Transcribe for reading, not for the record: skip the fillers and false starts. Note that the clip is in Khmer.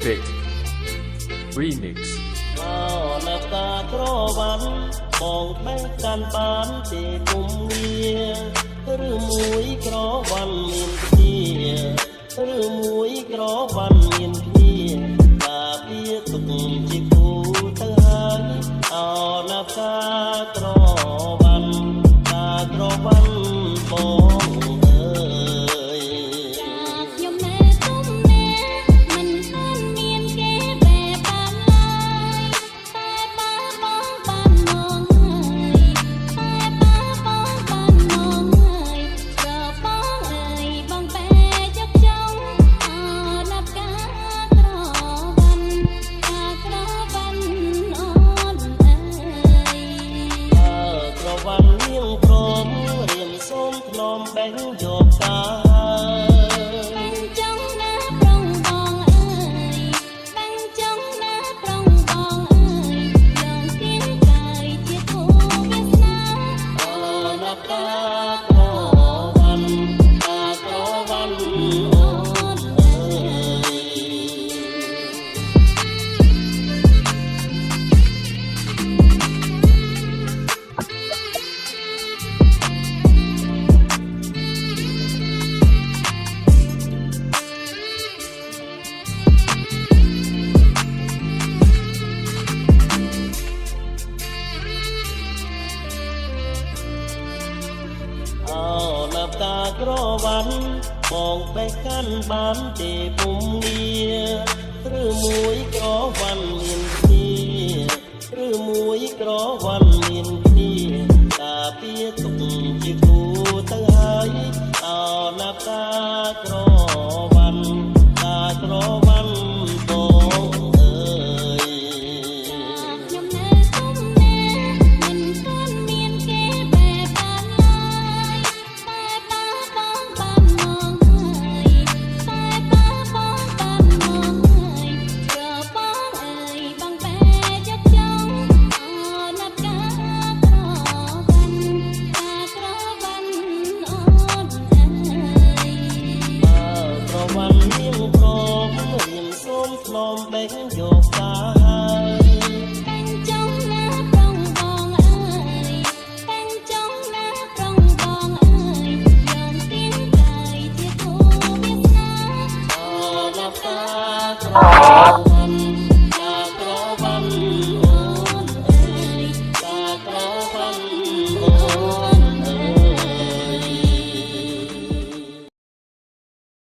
Big Remix នៅតាក្រវ៉ាន់បងបែកកាន់បានទេគុំវាឬមួយក្រវ៉ាន់មានគ្នាឬមួយក្រវ៉ាន់មានគ្នាតាពីទុកជាគូទៅហើយនៅតាក្រវ៉ាន់តាក្រវ៉ាន់បងបែងយកតាបែងចង់ណាប្រងបងអើយបែងចង់ណាប្រងបងអើយយ៉ាងទៀងកាយជាគូវាសនាណាតាក្រវ៉ាន់តាក្រវ៉ាន់អូនអើនៅតាក្រវ៉ាន់បងបែកកាន់បានទេពុំងារឬមួយក្រវ៉ាន់មានគ្នាឬមួយក្រវ៉ាន់មានគ្នាតាពីទុកជាគូទៅហើយនៅតាក្រវ៉ាន់តាក្រវ៉ាន់បងអើយខ្ញុំនៅគុំណាមិនទាន់មានគេបែបបានឡើយបែងយកតាបែងចង់ណាប្រងបងអើយបែងចង់ណាប្រងបងអើយយ៉ាងទៀងកាយជាគូវាសនាណាតាក្រ